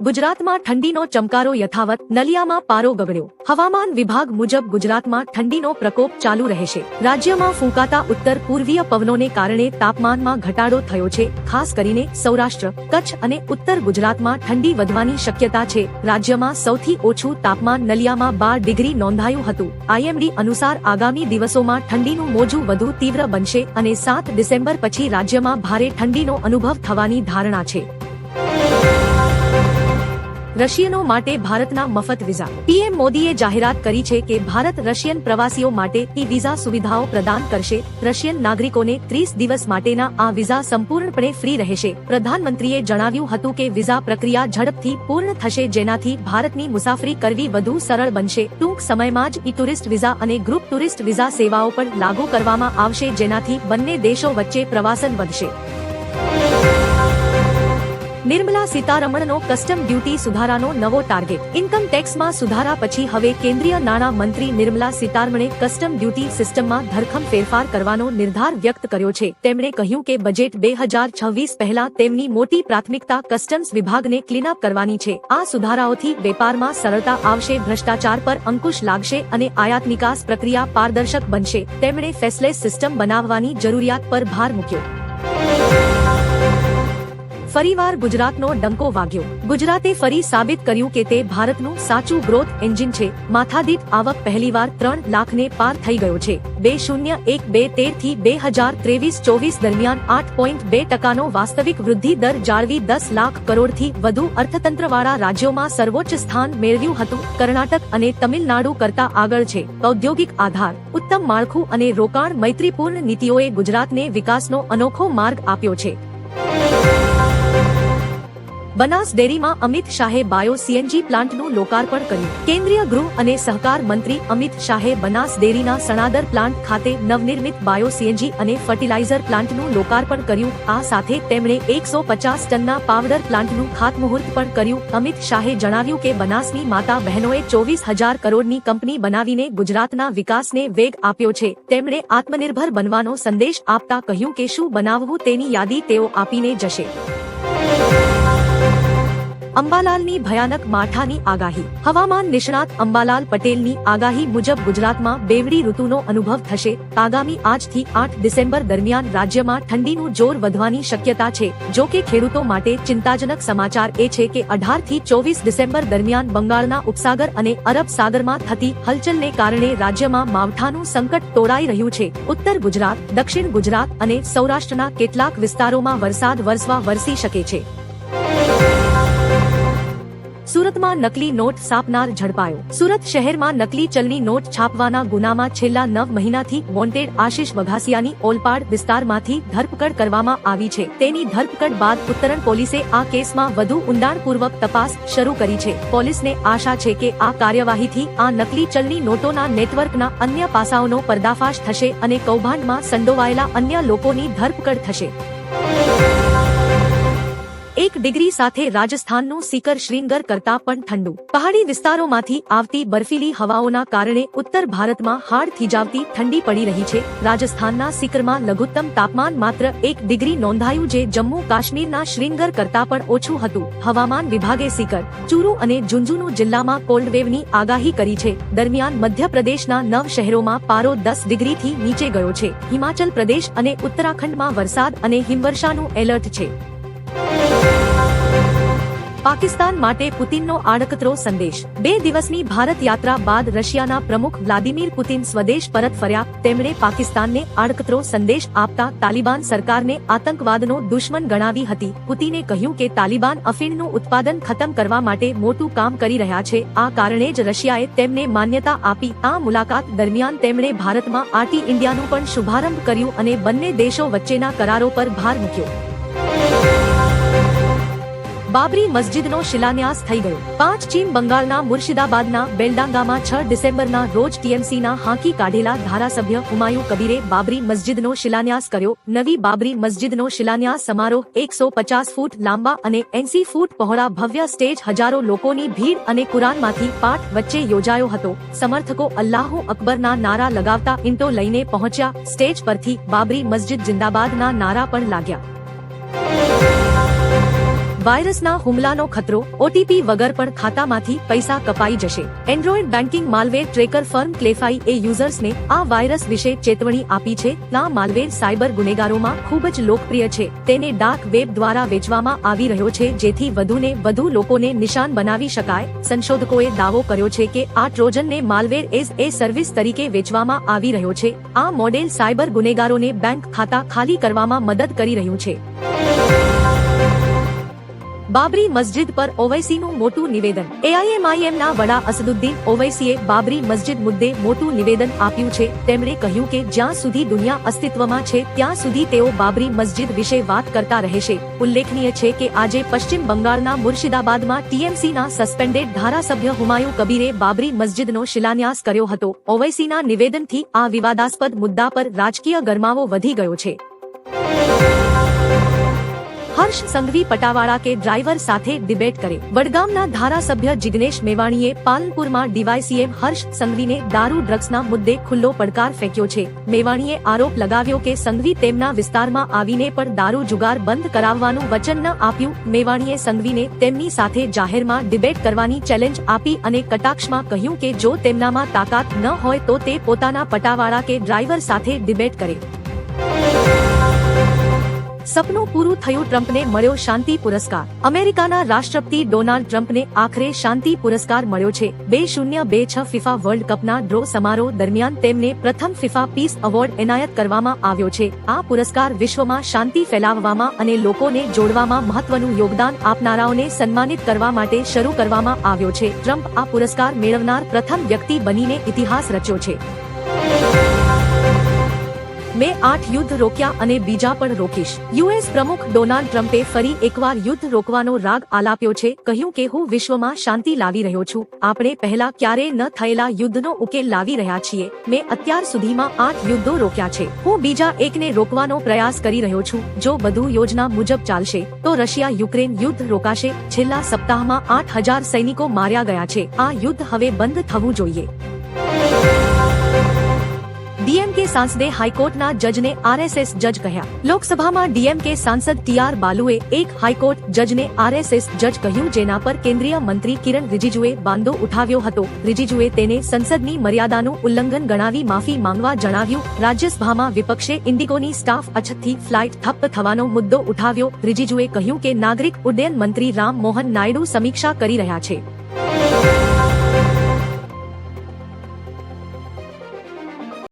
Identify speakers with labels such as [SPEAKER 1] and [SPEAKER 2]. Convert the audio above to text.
[SPEAKER 1] ગુજરાતમાં ઠંડીનો ચમકારો યથાવત, નલિયામાં પારો ગગડ્યો. હવામાન વિભાગ મુજબ ગુજરાતમાં ઠંડીનો પ્રકોપ ચાલુ રહેશે. રાજ્યમાં ફૂંકાતા ઉત્તર પૂર્વીય પવનોને કારણે તાપમાનમાં ઘટાડો થયો છે. ખાસ કરીને સૌરાષ્ટ્ર, કચ્છ અને ઉત્તર ગુજરાતમાં ઠંડી વધવાની શક્યતા છે. રાજ્યમાં સૌથી ઓછું તાપમાન નલિયામાં 12 ડિગ્રી નોંધાયું હતું. આઈએમડી અનુસાર આગામી દિવસોમાં ઠંડીનું મોજું વધુ તીવ્ર બનશે અને 7 ડિસેમ્બર પછી રાજ્યમાં ભારે ઠંડીનો અનુભવ થવાની ધારણા છે. રશિયનો માટે ભારતના મફત વિઝા. પીએમ મોદીએ જાહેરાત કરી છે કે ભારત રશિયન પ્રવાસીઓ માટે ઈ-વિઝા સુવિધાઓ પ્રદાન કરશે. રશિયન નાગરિકોને 30 દિવસ માટેના આ વિઝા સંપૂર્ણપણે ફ્રી રહેશે. પ્રધાનમંત્રીએ જણાવ્યું હતું કે વિઝા પ્રક્રિયા ઝડપથી પૂર્ણ થશે, જેનાથી ભારતની મુસાફરી કરવી વધુ સરળ બનશે. ટૂંક સમયમાં જ ઈ-ટુરિસ્ટ વિઝા અને ગ્રુપ ટુરિસ્ટ વિઝા સેવાઓ પણ લાગુ કરવામાં આવશે, જેનાથી બંને દેશો વચ્ચે પ્રવાસન વધશે. નિર્મલા સીતારમણનો કસ્ટમ ડ્યુટી સુધારાનો નવો ટાર્ગેટ. ઇન્કમ ટેક્સમાં સુધારા પછી હવે કેન્દ્રીય નાણાં મંત્રી નિર્મલા સીતારમણે કસ્ટમ ડ્યુટી સિસ્ટમમાં ધરખમ ફેરફાર કરવાનો નિર્ધાર વ્યક્ત કર્યો છે. તેમણે કહ્યું કે બજેટ 2026 પહેલા તેમની મોટી પ્રાથમિકતા કસ્ટમ્સ વિભાગને ક્લીનઅપ કરવાની છે. આ સુધારાઓથી વેપારમાં સરળતા આવશે, ભ્રષ્ટાચાર પર અંકુશ લાગશે અને આયાત નિકાસ પ્રક્રિયા પારદર્શક બનશે. તેમણે ફેસલેસ સિસ્ટમ બનાવવાની જરૂરિયાત પર ભાર મૂક્યો. ફરીવાર ગુજરાતનો ડંકો વાગ્યો. ગુજરાતે ફરી સાબિત કર્યું કે તે ભારતનું સાચું ગ્રોથ એન્જિન છે. માથાદીઠ આવક પહેલીવાર 3 લાખને પાર થઈ ગયો છે. 2012-13 થી 2023-24 દરમિયાન 8.2% વાસ્તવિક વૃદ્ધિ દર જાળવી 10 લાખ કરોડથી વધુ અર્થતંત્રવાળા રાજ્યોમાં સર્વોચ્ચ સ્થાન મેળવ્યું હતું. કર્ણાટક અને તમિલનાડુ કરતા આગળ છે. ઔદ્યોગિક આધાર, ઉત્તમ માળખું અને રોકાણ મૈત્રીપૂર્ણ નીતિઓએ ગુજરાતને વિકાસનો અનોખો માર્ગ આપ્યો છે. બનાસ ડેરીમાં અમિત શાહે બાયો સીએનજી પ્લાન્ટનું લોકાર્પણ કર્યું. કેન્દ્રીય ગૃહ અને સહકાર મંત્રી અમિત શાહે બનાસ ડેરીના સણાદર પ્લાન્ટ ખાતે નવનિર્મિત બાયો સીએનજી અને ફર્ટિલાઇઝર પ્લાન્ટનું લોકાર્પણ કર્યું. આ સાથે તેમણે 150 ટનના પાવડર પ્લાન્ટનું ખાતમુહૂર્ત પણ કર્યું. અમિત શાહે જણાવ્યું કે બનાસની માતા બહેનોએ 24,000 કરોડની કંપની બનાવીને ગુજરાતના વિકાસને વેગ આપ્યો છે. તેમણે આત્મનિર્ભર બનવાનો સંદેશ આપતા કહ્યું કે શું બનાવવું તેની યાદી તેઓ આપીને જશે. અંબાલાલની ભયાનક માઠાની આગાહી. હવામાન નિષ્ણાત અંબાલાલ પટેલની આગાહી મુજબ ગુજરાતમાં બેવડી ઋતુનો અનુભવ થશે. આગામી આજથી 8 ડિસેમ્બર દરમિયાન રાજ્યમાં ઠંડીનું જોર વધવાની શક્યતા છે. જો કે ખેડૂતો માટે ચિંતાજનક સમાચાર એ છે કે 18 થી 24 ડિસેમ્બર દરમિયાન બંગાળના ઉપસાગર અને અરબ સાગરમાં થતી હલચલને કારણે રાજ્યમાં માવઠાનું સંકટ તોડાઈ રહ્યું છે. ઉત્તર ગુજરાત, દક્ષિણ ગુજરાત અને સૌરાષ્ટ્રના કેટલાક વિસ્તારોમાં વરસાદ વરસી શકે છે. સુરતમાં નકલી નોટ છાપનાર ઝડપાયો. સુરત શહેરમાં નકલી ચલણી નોટ છાપવાના ગુનામાં છેલ્લા 9 મહિનાથી વોન્ટેડ આશિષ વઘાસિયાની ઓલપાડ વિસ્તારમાંથી ધરપકડ કરવામાં આવી છે. તેની ધરપકડ બાદ ઉત્તરણ પોલીસે આ કેસમાં વધુ ઊંડાણપૂર્વક તપાસ શરૂ કરી છે. પોલીસને આશા છે કે આ કાર્યવાહીથી આ નકલી ચલણી નોટોના નેટવર્કના અન્ય પાસાઓનો પર્દાફાશ થશે અને કૌભાંડમાં સંડોવાયેલા અન્ય લોકોની ધરપકડ થશે. 1 ડિગ્રી સાથે રાજસ્થાનનું સિકર શ્રીનગર કરતા પણ ઠંડુ. પહાડી વિસ્તારોમાંથી આવતી બર્ફીલી હવાઓના કારણે ઉત્તર ભારતમાં હાડ થીજાવતી ઠંડી પડી રહી છે. રાજસ્થાનના સિકરમાં લઘુત્તમ તાપમાન માત્ર 1 ડિગ્રી નોંધાયું, જે જમ્મુ કાશ્મીરના શ્રીનગર કરતા પણ ઓછું હતું. હવામાન વિભાગે સિકર, ચુરુ અને ઝુંઝુનુ જિલ્લામાં કોલ્ડવેવની આગાહી કરી છે. દરમિયાન મધ્યપ્રદેશના 9 શહેરોમાં પારો 10 ડિગ્રીથી નીચે ગયો છે. હિમાચલ પ્રદેશ અને ઉત્તરાખંડમાં વરસાદ અને હિમવર્ષાનું એલર્ટ છે. પાકિસ્તાન માટે પુતિનનો આડકતરો સંદેશ. 2 દિવસની ભારત યાત્રા બાદ રશિયાના પ્રમુખ વ્લાદિમીર પુતિન સ્વદેશ પરત ફર્યા. તેમણે પાકિસ્તાનને આડકતરો સંદેશ આપતા તાલિબાન સરકારને આતંકવાદનો દુશ્મન ગણાવી હતી. પુતિને કહ્યું કે તાલિબાન અફીણનું ઉત્પાદન ખતમ કરવા માટે મોટું કામ કરી રહ્યા છે. આ કારણે જ રશિયાએ તેમને માન્યતા આપી. આ મુલાકાત દરમિયાન તેમણે ભારતમાં આરટી ઇન્ડિયાનું પણ શુભારંભ કર્યું અને બંને દેશો વચ્ચેના કરારો પર ભાર મૂક્યો. બાબરી મસ્જિદનો શિલાન્યાસ થઈ ગયો. પશ્ચિમ બંગાળના મુર્શિદાબાદના બેલડાંગામાં 6 ડિસેમ્બરના રોજ ટીએમસીના હાંકી કાઢેલા ધારાસભ્ય હુમાયુ કબીરે બાબરી મસ્જિદનો શિલાન્યાસ કર્યો. નવી બાબરી મસ્જિદનો શિલાન્યાસ સમારોહ 150 ફૂટ લાંબા અને 80 ફૂટ પહોળા ભવ્ય સ્ટેજ, હજારો લોકોની ભીડ અને કુરાનમાંથી પાઠ વચ્ચે યોજાયો હતો. સમર્થકો અલ્લાહુ અકબરના નારા લગાવતા ઈંટો લઈને પહોંચ્યા. સ્ટેજ પરથી બાબરી મસ્જિદ જિંદાબાદના નારા પણ લાગ્યા. વાયરસના હુમલાનો ખતરો, ઓટીપી વગર પણ ખાતામાંથી પૈસા કપાઈ જશે. Android banking malware tracker firm Cleafy એ યુઝર્સને આ વાયરસ વિશે ચેતવણી આપી છે. આ માલવેર સાયબર ગુનેગારોમાં ખૂબ જ લોકપ્રિય છે. તેને ડાર્ક વેબ દ્વારા વેચવામાં આવી રહ્યો છે, જેથી વધુને વધુ લોકોને નિશાન બનાવી શકાય. સંશોધકોએ દાવો કર્યો છે કે આ ટ્રોજનને માલવેર એઝ એ સર્વિસ તરીકે વેચવામાં આવી રહ્યો છે. આ મોડેલ સાયબર ગુનેગારોને બેંક ખાતા ખાલી કરવામાં મદદ કરી રહ્યું છે. બાબરી મસ્જિદ પર ઓવૈસીનું મોટું નિવેદન. એઆઈએમઆઈએમના વડા અસદુદ્દીન ઓવૈસીએ બાબરી મસ્જિદ મુદ્દે મોટું નિવેદન આપ્યું છે. તેમણે કહ્યું કે જ્યાં સુધી દુનિયા અસ્તિત્વમાં છે ત્યાં સુધી તેઓ બાબરી મસ્જિદ વિશે વાત કરતા રહેશે. ઉલ્લેખનીય છે કે આજે પશ્ચિમ બંગાળના મુર્શિદાબાદમાં ટીએમસીના સસ્પેન્ડેડ ધારાસભ્ય હુમાયુ કબીરે બાબરી મસ્જિદનો શિલાન્યાસ કર્યો હતો. ઓવૈસીના નિવેદનથી આ વિવાદાસ્પદ મુદ્દા પર રાજકીય ગરમાવો વધી ગયો છે. હર્ષ સંઘવી પટાવાળા કે ડ્રાઈવર સાથે ડિબેટ કરે. વડગામના ધારાસભ્ય જિગ્નેશ મેવાણીએ પાલનપુરમાં ડીવાયસીએમ હર્ષ સંઘવીને દારૂ ડ્રગ્સના મુદ્દે ખુલ્લો પડકાર ફેંક્યો છે. મેવાણીએ આરોપ લગાવ્યો કે સંઘવી તેમના વિસ્તારમાં આવીને પણ દારૂ જુગાર બંધ કરાવવાનું વચન ન આપ્યું. મેવાણીએ સંઘવીને તેમની સાથે જાહેરમાં ડિબેટ કરવાની ચેલેન્જ આપી અને કટાક્ષમાં કહ્યું કે જો તેમનામાં તાકાત ન હોય તો તે પોતાના પટાવાળા કે ડ્રાઈવર સાથે ડિબેટ કરે. સપનું પૂરું થયું, ટ્રમ્પને મળ્યો શાંતિ પુરસ્કાર. અમેરિકાના રાષ્ટ્રપતિ ડોનાલ્ડ ટ્રમ્પને આખરે શાંતિ પુરસ્કાર મળ્યો છે. 2026 ફિફા વર્લ્ડ કપના ડ્રો સમારોહ દરમિયાન તેમને પ્રથમ ફિફા પીસ એવોર્ડ એનાયત કરવામાં આવ્યો છે. આ પુરસ્કાર વિશ્વમાં શાંતિ ફેલાવવામાં અને લોકોને જોડવામાં મહત્વનું યોગદાન આપનારાઓને સન્માનિત કરવા માટે શરૂ કરવામાં આવ્યો છે. ટ્રમ્પ આ પુરસ્કાર મેળવનાર પ્રથમ વ્યક્તિ બનીને ઇતિહાસ રચ્યો છે. મેં 8 યુદ્ધ રોક્યા અને બીજા પણ રોકીશ. યુએસ પ્રમુખ ડોનાલ્ડ ટ્રમ્પે ફરી એકવાર યુદ્ધ રોકવાનો રાગ આલાપ્યો છે. કહ્યું કે હું વિશ્વમાં શાંતિ લાવી રહ્યો છું. આપણે પહેલા ક્યારેય ન થયેલા યુદ્ધનો ઉકેલ લાવી રહ્યા છીએ. મેં અત્યાર સુધીમાં 8 યુદ્ધો રોક્યા છે. હું બીજા એકને રોકવાનો પ્રયાસ કરી રહ્યો છું. જો બધું યોજના મુજબ ચાલશે તો રશિયા યુક્રેન યુદ્ધ રોકાશે. છેલ્લા સપ્તાહમાં 8000 સૈનિકો માર્યા ગયા છે. આ યુદ્ધ હવે બંધ થવું જોઈએ. ડીએમકે સાંસદે હાઈકોર્ટના જજને આરએસએસ જજ કહ્યા. લોકસભામાં ડીએમકે સાંસદ ટીઆર બાલુએ એક હાઈકોર્ટ જજને આરએસએસ જજ કહ્યું, જેના પર કેન્દ્રીય મંત્રી કિરણ રિજિજુએ બાંધો ઉઠાવ્યો હતો. રિજિજુએ તેને સંસદની મર્યાદાનું ઉલ્લંઘન ગણાવી માફી માંગવા જણાવ્યું. રાજ્યસભામાં વિપક્ષે ઇન્ડિગોની સ્ટાફ અછતથી ફ્લાઇટ ઠપ્પ થવાનો મુદ્દો ઉઠાવ્યો. રિજિજુએ કહ્યું કે નાગરિક ઉડ્ડયન મંત્રી રામ મોહન નાયડુ સમીક્ષા કરી રહ્યા છે.